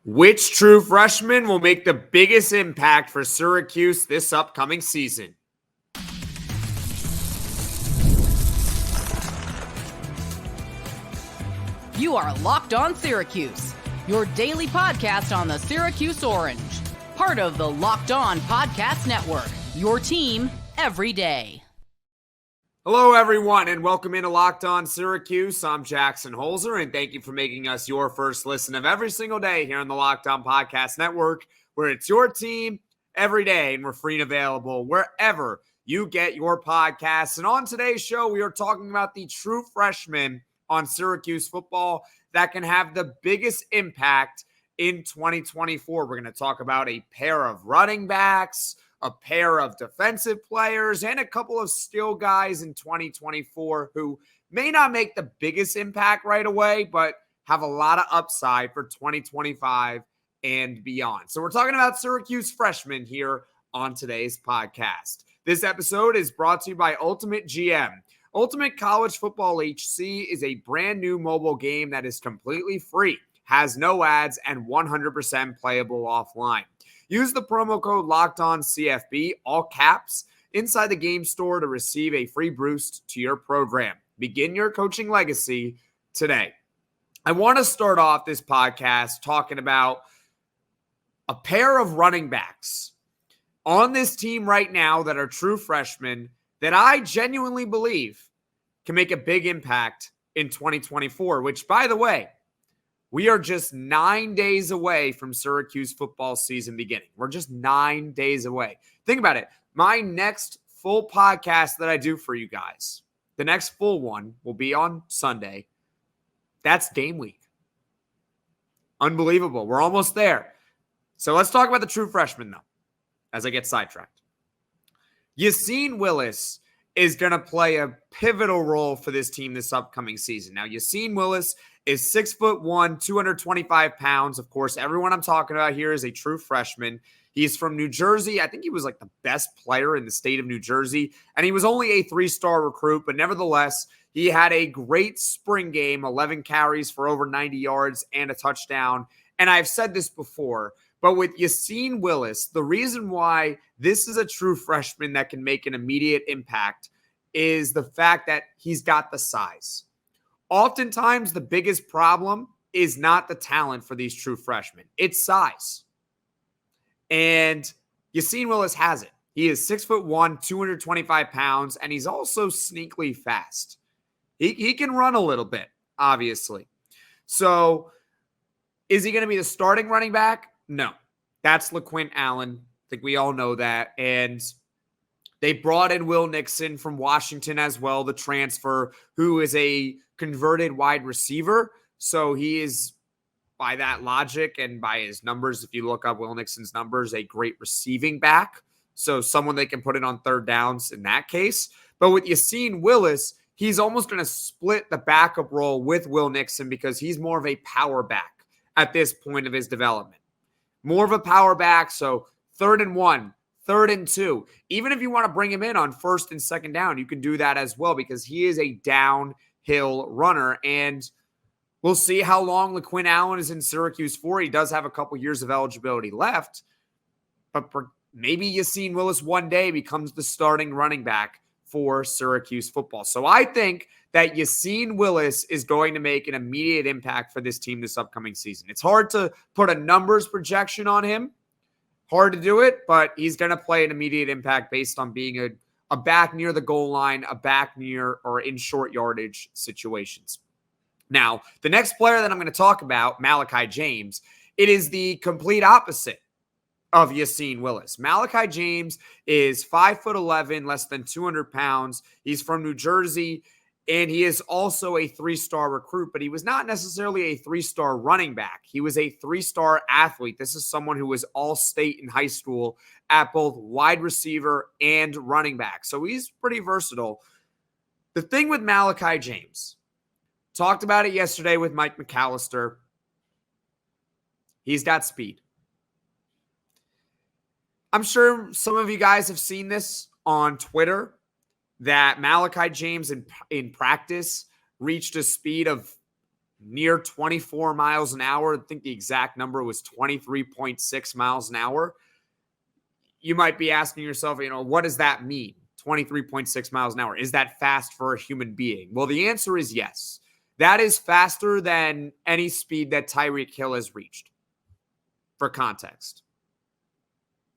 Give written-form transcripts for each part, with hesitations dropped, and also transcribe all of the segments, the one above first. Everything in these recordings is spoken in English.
Which true freshman will make the biggest impact for Syracuse this upcoming season? You are Locked On Syracuse, your daily podcast on the Syracuse Orange. Part of the Locked On Podcast Network, your team every day. Hello, everyone, and welcome into Locked On Syracuse. I'm Jackson Holzer, and thank you for making us your first listen of every single day here on the Locked On Podcast Network, where it's your team every day, and we're free and available wherever you get your podcasts. And on today's show, we are talking about the true freshmen on Syracuse football that can have the biggest impact in 2024. We're going to talk about a pair of running backs, a pair of defensive players, and a couple of skill guys in 2024 who may not make the biggest impact right away, but have a lot of upside for 2025 and beyond. So we're talking about Syracuse freshmen here on today's podcast. This episode is brought to you by Ultimate GM. Ultimate College Football HC is a brand new mobile game that is completely free, has no ads, and 100% playable offline. Use the promo code LOCKEDONCFB, all caps, inside the game store to receive a free boost to your program. Begin your coaching legacy today. I want to start off this podcast talking about a pair of running backs on this team right now that are true freshmen that I genuinely believe can make a big impact in 2024, which, by the way, we are just 9 days away from Syracuse football season beginning. We're just 9 days away. Think about it. My next full podcast that I do for you guys, the next full one will be on Sunday. That's game week. Unbelievable. We're almost there. So let's talk about the true freshmen, though, as I get sidetracked. Yasin Willis is going to play a pivotal role for this team this upcoming season. Now, Yasin Willis is 6'1", 225 pounds. Of course, everyone I'm talking about here is a true freshman. He's from New Jersey. I think he was like the best player in the state of New Jersey. And he was only a 3-star recruit, but nevertheless, he had a great spring game, 11 carries for over 90 yards and a touchdown. And I've said this before, but with Yasin Willis, the reason why this is a true freshman that can make an immediate impact is the fact that he's got the size. Oftentimes, the biggest problem is not the talent for these true freshmen. It's size. And Yasin Willis has it. He is 6'1", 225 pounds, and he's also sneakily fast. He can run a little bit, obviously. So is he going to be the starting running back? No. That's LaQuint Allen. I think we all know that. And they brought in Will Nixon from Washington as well, the transfer, who is a converted wide receiver. So he is, by that logic and by his numbers, if you look up Will Nixon's numbers, a great receiving back. So someone they can put it on third downs in that case. But with Yasin Willis, he's almost going to split the backup role with Will Nixon because he's more of a power back at this point of his development. More of a power back, so 3rd and 1, 3rd and 2. Even if you want to bring him in on 1st and 2nd down, you can do that as well because he is a downhill runner. And we'll see how long LaQuint Allen is in Syracuse for. He does have a couple years of eligibility left, but maybe Yasin Willis one day becomes the starting running back for Syracuse football. So I think that Yasin Willis is going to make an immediate impact for this team this upcoming season. It's hard to put a numbers projection on him. Hard to do it, but he's going to play an immediate impact based on being a back near the goal line, a back near or in short yardage situations. Now, the next player that I'm going to talk about, Malachi James, it is the complete opposite of Yasin Willis. Malachi James is 5'11", less than 200 pounds. He's from New Jersey, and he is also a 3-star recruit, but he was not necessarily a 3-star running back. He was a 3-star athlete. This is someone who was all-state in high school at both wide receiver and running back. So he's pretty versatile. The thing with Malachi James, talked about it yesterday with Mike McAllister, he's got speed. I'm sure some of you guys have seen this on Twitter, that Malachi James in practice reached a speed of near 24 miles an hour. I think the exact number was 23.6 miles an hour. You might be asking yourself, what does that mean? 23.6 miles an hour. Is that fast for a human being? Well, the answer is yes. That is faster than any speed that Tyreek Hill has reached, for context.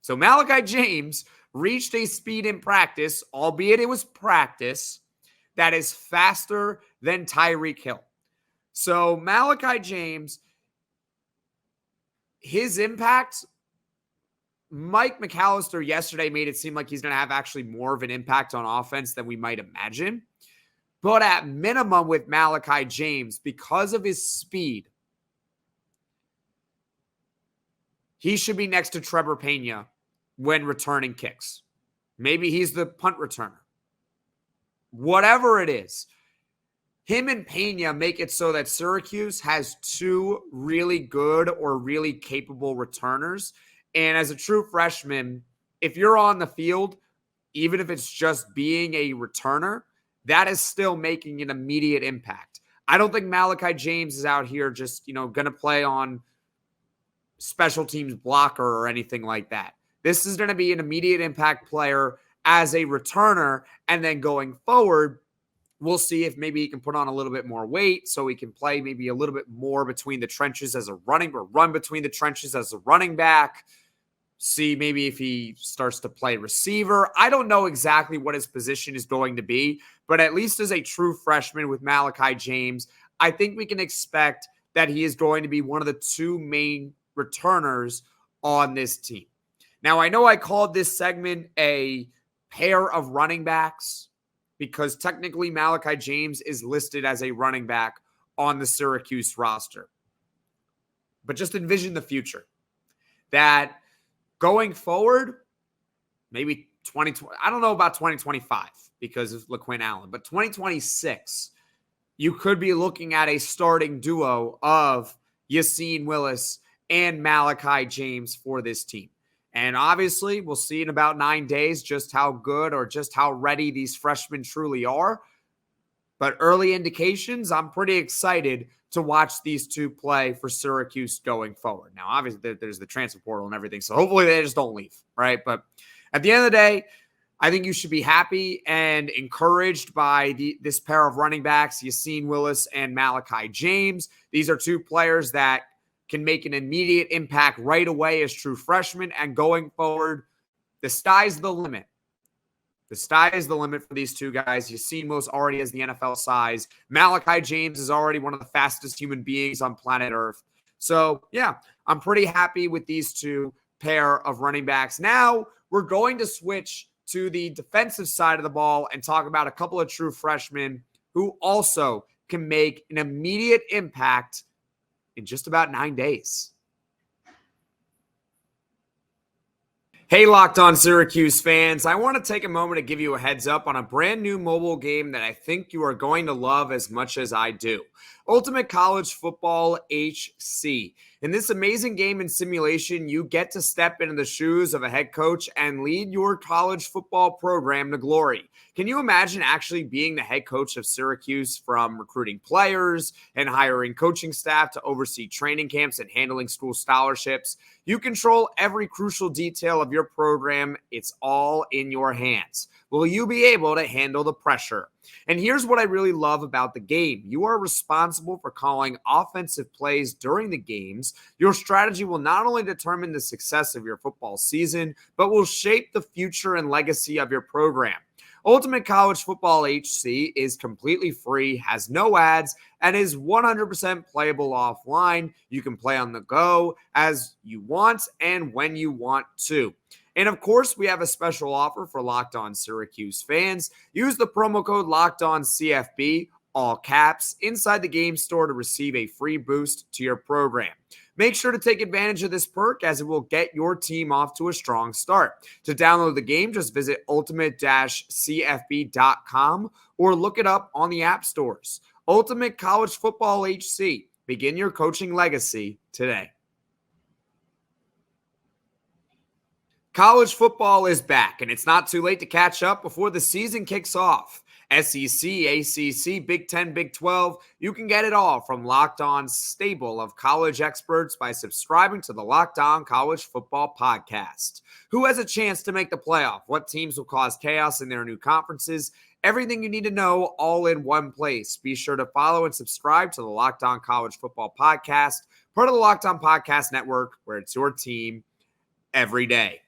So Malachi James reached a speed in practice, albeit it was practice, that is faster than Tyreek Hill. So Malachi James, his impact, Mike McAllister yesterday made it seem like he's going to have actually more of an impact on offense than we might imagine. But at minimum with Malachi James, because of his speed, he should be next to Trevor Pena when returning kicks. Maybe he's the punt returner. Whatever it is, him and Pena make it so that Syracuse has two really good or really capable returners. And as a true freshman, if you're on the field, even if it's just being a returner, that is still making an immediate impact. I don't think Malachi James is out here just, going to play on special teams blocker or anything like that. This is going to be an immediate impact player as a returner. And then going forward, we'll see if maybe he can put on a little bit more weight so he can play maybe a little bit more between the trenches as a run between the trenches as a running back. See maybe if he starts to play receiver. I don't know exactly what his position is going to be, but at least as a true freshman with Malachi James, I think we can expect that he is going to be one of the two main returners on this team. Now, I know I called this segment a pair of running backs because technically Malachi James is listed as a running back on the Syracuse roster. But just envision the future. That going forward, maybe 2020, I don't know about 2025 because of LaQuinn Allen, but 2026, you could be looking at a starting duo of Yasin Willis and Malachi James for this team. And obviously, we'll see in about 9 days just how good or just how ready these freshmen truly are. But early indications, I'm pretty excited to watch these two play for Syracuse going forward. Now, obviously, there's the transfer portal and everything, so hopefully they just don't leave, right? But at the end of the day, I think you should be happy and encouraged by this pair of running backs, Yasin Willis and Malachi James. These are two players that can make an immediate impact right away as true freshmen. And going forward, the sky's the limit. The sky is the limit for these two guys. Yasin Willis already has the NFL size. Malachi James is already one of the fastest human beings on planet Earth. So, yeah, I'm pretty happy with these two pair of running backs. Now, we're going to switch to the defensive side of the ball and talk about a couple of true freshmen who also can make an immediate impact in just about 9 days. Hey, Locked On Syracuse fans. I want to take a moment to give you a heads up on a brand new mobile game that I think you are going to love as much as I do. Ultimate College Football HC. In this amazing game and simulation, you get to step into the shoes of a head coach and lead your college football program to glory. Can you imagine actually being the head coach of Syracuse, from recruiting players and hiring coaching staff to oversee training camps and handling school scholarships? You control every crucial detail of your program. It's all in your hands. Will you be able to handle the pressure? And here's what I really love about the game. You are responsible for calling offensive plays during the games. Your strategy will not only determine the success of your football season, but will shape the future and legacy of your program. Ultimate College Football HC is completely free, has no ads, and is 100% playable offline. You can play on the go as you want and when you want to. And of course, we have a special offer for Locked On Syracuse fans. Use the promo code LOCKEDONCFB, all caps, inside the game store to receive a free boost to your program. Make sure to take advantage of this perk as it will get your team off to a strong start. To download the game, just visit ultimate-cfb.com or look it up on the app stores. Ultimate College Football HC. Begin your coaching legacy today. College football is back, and it's not too late to catch up before the season kicks off. SEC, ACC, Big 10, Big 12. You can get it all from Locked On's stable of college experts by subscribing to the Locked On College Football Podcast. Who has a chance to make the playoff? What teams will cause chaos in their new conferences? Everything you need to know all in one place. Be sure to follow and subscribe to the Locked On College Football Podcast, part of the Locked On Podcast Network, where it's your team every day.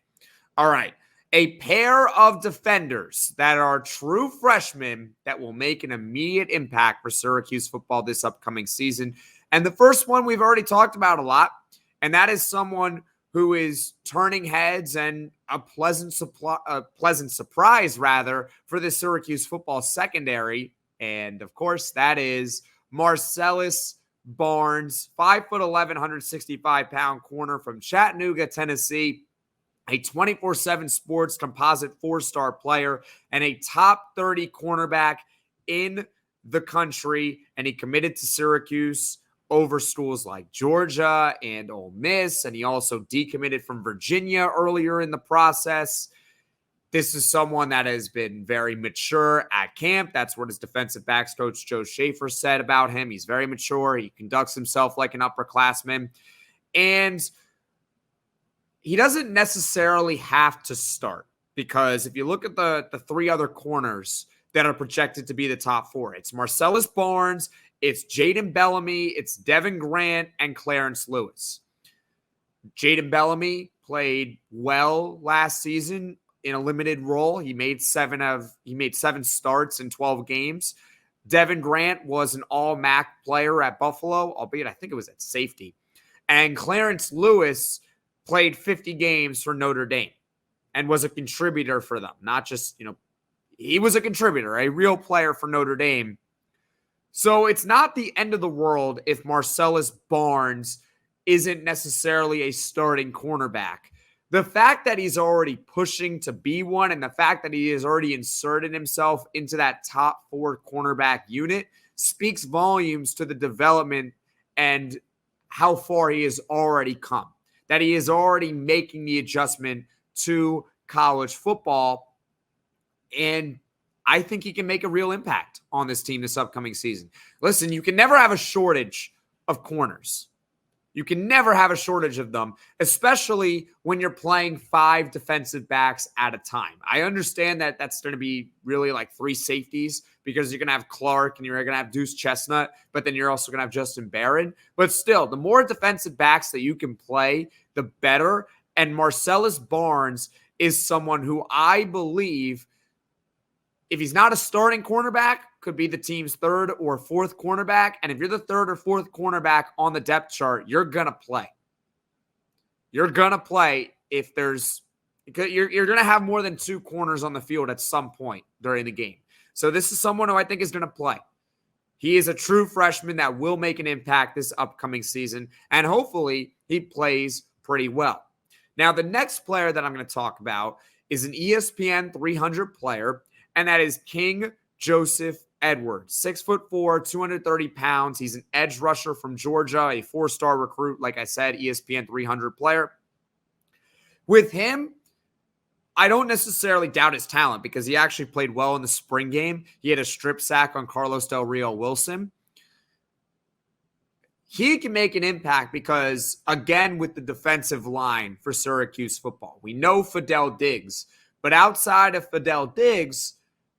All right. A pair of defenders that are true freshmen that will make an immediate impact for Syracuse football this upcoming season. And the first one we've already talked about a lot, and that is someone who is turning heads and a pleasant surprise for the Syracuse football secondary. And of course, that is Marcellus Barnes, 5'11", 165-pound corner from Chattanooga, Tennessee. A 24/7 Sports composite 4-star player and a top 30 cornerback in the country. And he committed to Syracuse over schools like Georgia and Ole Miss. And he also decommitted from Virginia earlier in the process. This is someone that has been very mature at camp. That's what his defensive backs coach Joe Schaefer said about him. He's very mature. He conducts himself like an upperclassman. And he doesn't necessarily have to start, because if you look at the three other corners that are projected to be the top four, it's Marcellus Barnes, it's Jaden Bellamy, it's Devin Grant, and Clarence Lewis. Jaden Bellamy played well last season in a limited role. He made 7 starts in 12 games. Devin Grant was an all-MAC player at Buffalo, albeit I think it was at safety. And Clarence Lewis played 50 games for Notre Dame and was a contributor for them. Not just, he was a contributor, a real player for Notre Dame. So it's not the end of the world if Marcellus Barnes isn't necessarily a starting cornerback. The fact that he's already pushing to be one, and the fact that he has already inserted himself into that top 4 cornerback unit, speaks volumes to the development and how far he has already come. That he is already making the adjustment to college football. And I think he can make a real impact on this team this upcoming season. Listen, you can never have a shortage of corners. You can never have a shortage of them, especially when you're playing 5 defensive backs at a time. I understand that that's going to be really like 3 safeties, because you're going to have Clark and you're going to have Deuce Chestnut, but then you're also going to have Justin Barron. But still, the more defensive backs that you can play, the better. And Marcellus Barnes is someone who I believe, if he's not a starting cornerback, could be the team's 3rd or 4th cornerback. And if you're the 3rd or 4th cornerback on the depth chart, you're going to play. You're going to play if you're going to have more than 2 corners on the field at some point during the game. So this is someone who I think is going to play. He is a true freshman that will make an impact this upcoming season, and hopefully he plays pretty well. Now, the next player that I'm going to talk about is an ESPN 300 player, and that is KingJoseph Edwards, 6'4", 230 pounds. He's an edge rusher from Georgia, a 4-star recruit, like I said, ESPN 300 player. With him, I don't necessarily doubt his talent, because he actually played well in the spring game. He had a strip sack on Carlos Del Rio Wilson. He can make an impact because, again, with the defensive line for Syracuse football, we know Fidel Diggs, but outside of Fidel Diggs,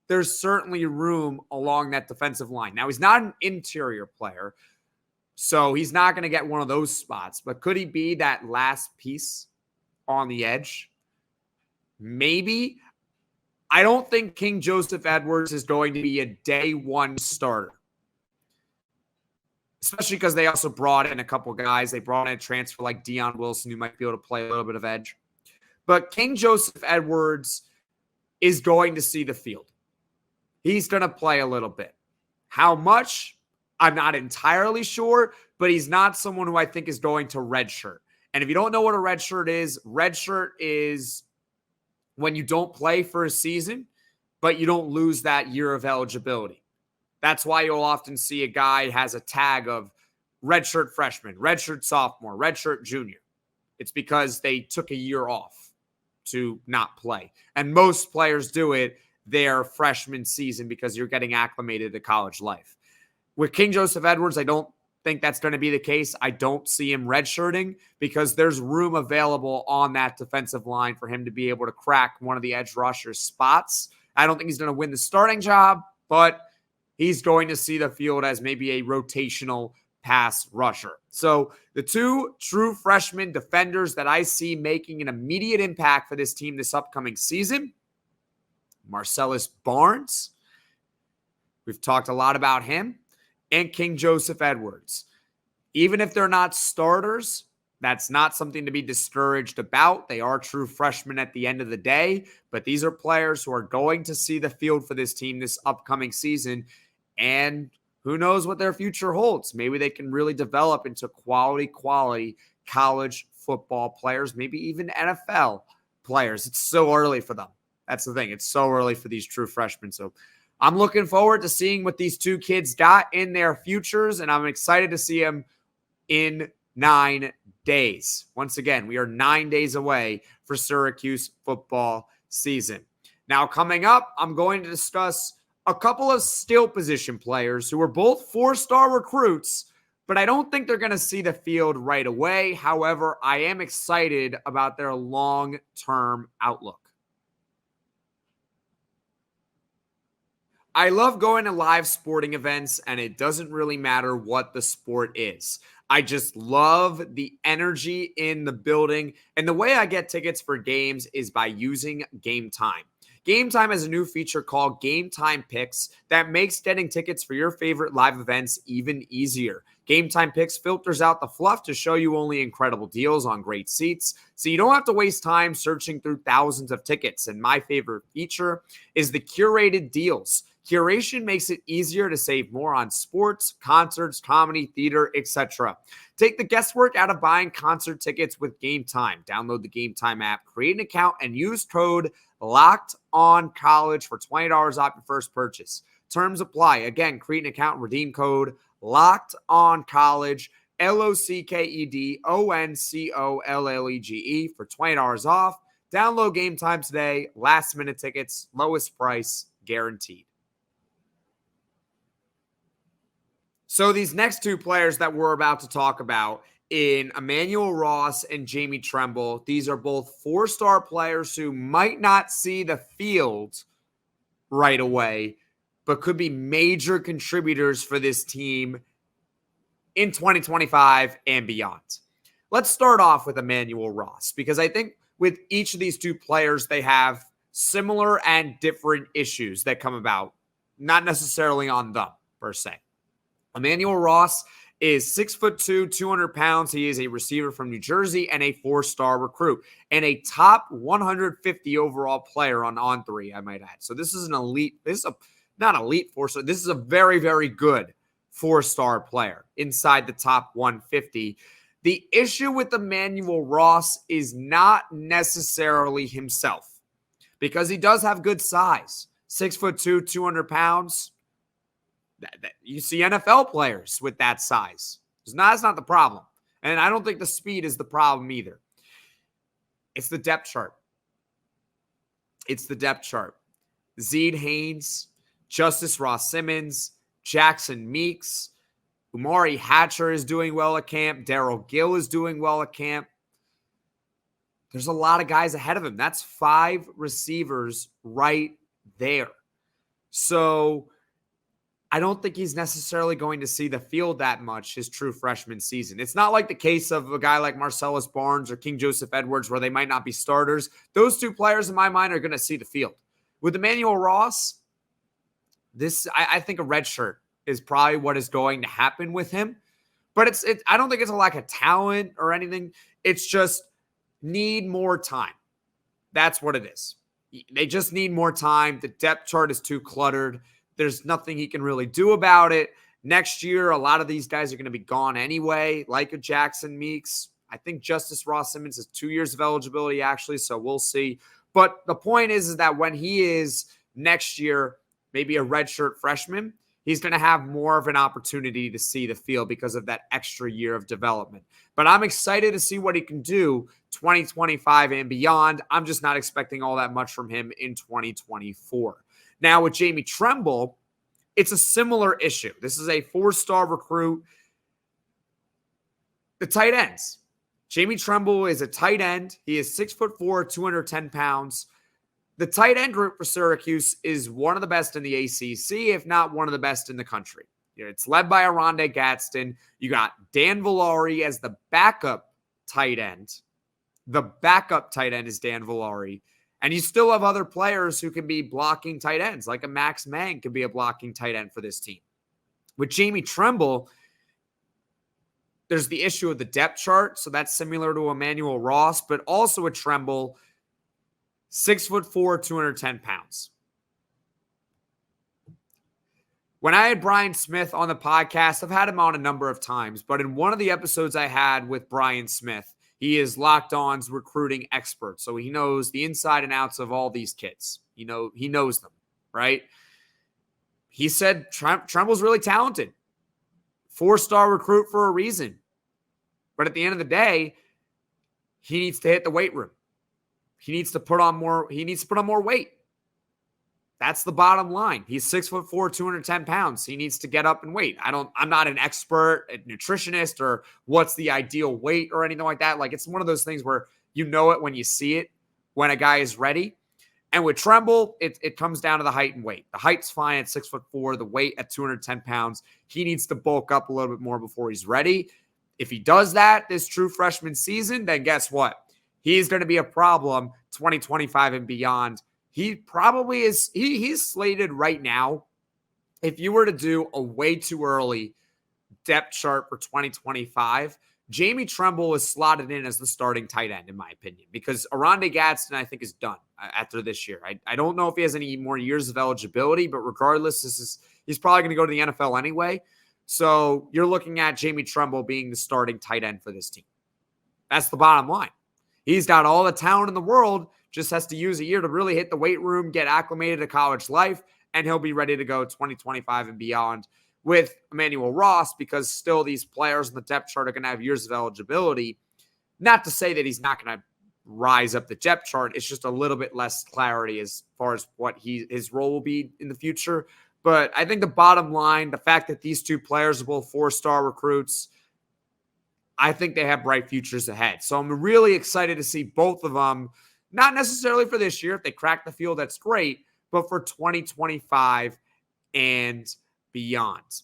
there's certainly room along that defensive line. Now, he's not an interior player, so he's not going to get one of those spots, but could he be that last piece on the edge? Maybe. I don't think KingJoseph Edwards is going to be a day 1 starter, especially because they also brought in a couple guys. They brought in a transfer like Deion Wilson, who might be able to play a little bit of edge. But KingJoseph Edwards is going to see the field. He's going to play a little bit. How much? I'm not entirely sure, but he's not someone who I think is going to redshirt. And if you don't know what a redshirt is when you don't play for a season, but you don't lose that year of eligibility. That's why you'll often see a guy has a tag of redshirt freshman, redshirt sophomore, redshirt junior. It's because they took a year off to not play. And most players do it their freshman season because you're getting acclimated to college life. With KingJoseph Edwards, I don't think that's going to be the case. I don't see him redshirting because there's room available on that defensive line for him to be able to crack one of the edge rusher's spots. I don't think he's going to win the starting job, but he's going to see the field as maybe a rotational pass rusher. So the two true freshman defenders that I see making an immediate impact for this team this upcoming season, Marcellus Barnes, we've talked a lot about him, and KingJoseph Edwards. Even if they're not starters, that's not something to be discouraged about. They are true freshmen at the end of the day, but these are players who are going to see the field for this team this upcoming season, and who knows what their future holds. Maybe they can really develop into quality college football players, maybe even NFL players. It's so early for them. That's the thing. It's so early for these true freshmen. So I'm looking forward to seeing what these two kids got in their futures, and I'm excited to see them in 9 days. Once again, we are 9 days away for Syracuse football season. Now, coming up, I'm going to discuss a couple of skill position players who are both 4-star recruits, but I don't think they're going to see the field right away. However, I am excited about their long-term outlook. I love going to live sporting events, and it doesn't really matter what the sport is. I just love the energy in the building, and the way I get tickets for games is by using Gametime. Gametime has a new feature called Gametime Picks that makes getting tickets for your favorite live events even easier. Gametime Picks filters out the fluff to show you only incredible deals on great seats, so you don't have to waste time searching through thousands of tickets. And my favorite feature is the curated deals. Curation makes it easier to save more on sports, concerts, comedy, theater, etc. Take the guesswork out of buying concert tickets with Gametime. Download the Gametime app, create an account, and use code LOCKEDONCOLLEGE for $20 off your first purchase. Terms apply. Again, create an account and redeem code LOCKEDONCOLLEGE, LOCKEDONCOLLEGE for $20 off. Download Gametime today. Last minute tickets, lowest price guaranteed. So these next two players that we're about to talk about in Emanuel Ross and Jamie Tremble, these are both 4-star players who might not see the field right away, but could be major contributors for this team in 2025 and beyond. Let's start off with Emanuel Ross, because I think with each of these two players, they have similar and different issues that come about, not necessarily on them per se. Emanuel Ross is 6'2", 200 pounds. He is a receiver from New Jersey and a 4-star recruit and a top 150 overall player on On3, I might add. So this is an elite, not elite 4-star. This is a very, very good 4-star player inside the top 150. The issue with Emanuel Ross is not necessarily himself, because he does have good size. 6'2", 200 pounds. You see NFL players with that size. That's not the problem. And I don't think the speed is the problem either. It's the depth chart. Zeed Haynes, Justice Ross Simmons, Jackson Meeks, Umari Hatcher is doing well at camp. Darrell Gill is doing well at camp. There's a lot of guys ahead of him. That's 5 receivers right there. So I don't think he's necessarily going to see the field that much his true freshman season. It's not like the case of a guy like Marcellus Barnes or KingJoseph Edwards where they might not be starters. Those two players in my mind are going to see the field. With Emanuel Ross, I think a red shirt is probably what is going to happen with him. But I don't think it's a lack of talent or anything. It's just need more time. That's what it is. They just need more time. The depth chart is too cluttered. There's nothing he can really do about it. Next year, a lot of these guys are going to be gone anyway, like a Jackson Meeks. I think Justice Ross Simmons has 2 years of eligibility, actually, so we'll see. But the point is that when he is next year, maybe a redshirt freshman, he's going to have more of an opportunity to see the field because of that extra year of development. But I'm excited to see what he can do 2025 and beyond. I'm just not expecting all that much from him in 2024. Now with Jamie Tremble, it's a similar issue. This is a 4-star recruit. The tight ends. Jamie Tremble is a tight end. He is 6'4", 210 pounds. The tight end group for Syracuse is one of the best in the ACC, if not one of the best in the country. It's led by Oronde Gadsden. You got Dan Villari as the backup tight end. The backup tight end is Dan Villari. And you still have other players who can be blocking tight ends, like a Max Mang could be a blocking tight end for this team. With Jamie Tremble, there's the issue of the depth chart, so that's similar to Emanuel Ross, but also with Tremble, 6'4", 210 pounds. When I had Brian Smith on the podcast, I've had him on a number of times, but in one of the episodes I had with Brian Smith, he is Locked On's recruiting expert, so he knows the inside and outs of all these kids. He knows them, right? He said Tremble's really talented. 4-star recruit for a reason. But at the end of the day, he needs to hit the weight room. He needs to put on more weight. That's the bottom line. He's 6'4", 210 pounds. He needs to get up and weight. I'm not an expert, a nutritionist, or what's the ideal weight or anything like that. Like, it's one of those things where you know it when you see it, when a guy is ready. And with Tremble, it comes down to the height and weight. The height's fine at 6'4", the weight at 210 pounds. He needs to bulk up a little bit more before he's ready. If he does that this true freshman season, then guess what? He's going to be a problem 2025 and beyond. He probably is. He's slated right now. If you were to do a way too early depth chart for 2025, Jamie Tremble is slotted in as the starting tight end, in my opinion, because Oronde Gadsden, I think, is done after this year. I don't know if he has any more years of eligibility, but regardless, he's probably going to go to the NFL anyway. So you're looking at Jamie Tremble being the starting tight end for this team. That's the bottom line. He's got all the talent in the world, just has to use a year to really hit the weight room, get acclimated to college life, and he'll be ready to go 2025 and beyond with Emanuel Ross, because still these players in the depth chart are going to have years of eligibility. Not to say that he's not going to rise up the depth chart. It's just a little bit less clarity as far as what his role will be in the future. But I think the bottom line, the fact that these two players are both 4-star recruits, I think they have bright futures ahead. So I'm really excited to see both of them, not necessarily for this year. If they crack the field, that's great, but for 2025 and beyond.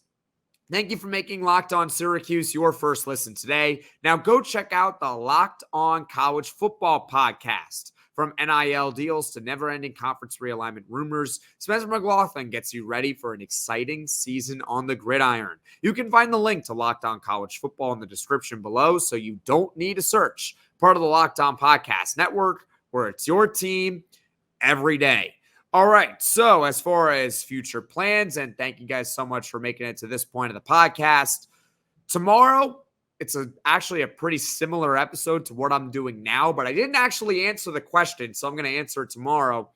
Thank you for making Locked On Syracuse your first listen today. Now go check out the Locked On College Football podcast. From NIL deals to never-ending conference realignment rumors, Spencer McLaughlin gets you ready for an exciting season on the gridiron. You can find the link to Locked On College Football in the description below, so you don't need to search. Part of the Locked On Podcast Network, where it's your team every day. All right, so as far as future plans, and thank you guys so much for making it to this point of the podcast, tomorrow, it's actually a pretty similar episode to what I'm doing now, but I didn't actually answer the question, so I'm going to answer it tomorrow.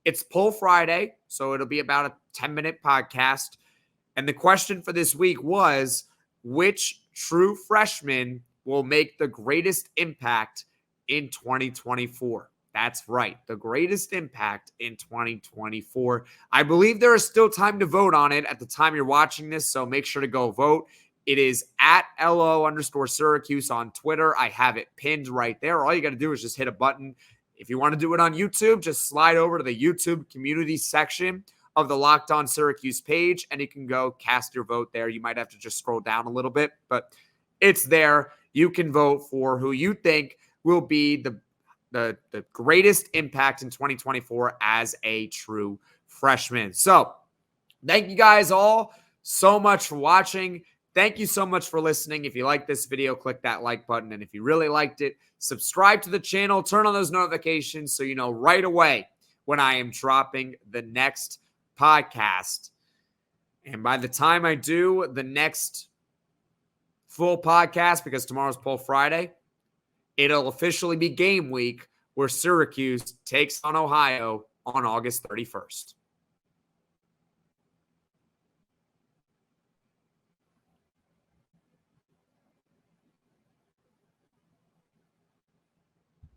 It's Poll Friday, so it'll be about a 10-minute podcast. And the question for this week was, which true freshman will make the greatest impact in 2024? That's right, the greatest impact in 2024. I believe there is still time to vote on it at the time you're watching this, so make sure to go vote. It is at LO_Syracuse on Twitter. I have it pinned right there. All you got to do is just hit a button. If you want to do it on YouTube, just slide over to the YouTube community section of the Locked On Syracuse page, and you can go cast your vote there. You might have to just scroll down a little bit, but it's there. You can vote for who you think will be the greatest impact in 2024 as a true freshman. So thank you guys all so much for watching. Thank you so much for listening. If you like this video, click that like button. And if you really liked it, subscribe to the channel, turn on those notifications so you know right away when I am dropping the next podcast. And by the time I do the next full podcast, because tomorrow's Poll Friday, it'll officially be game week where Syracuse takes on Ohio on August 31st.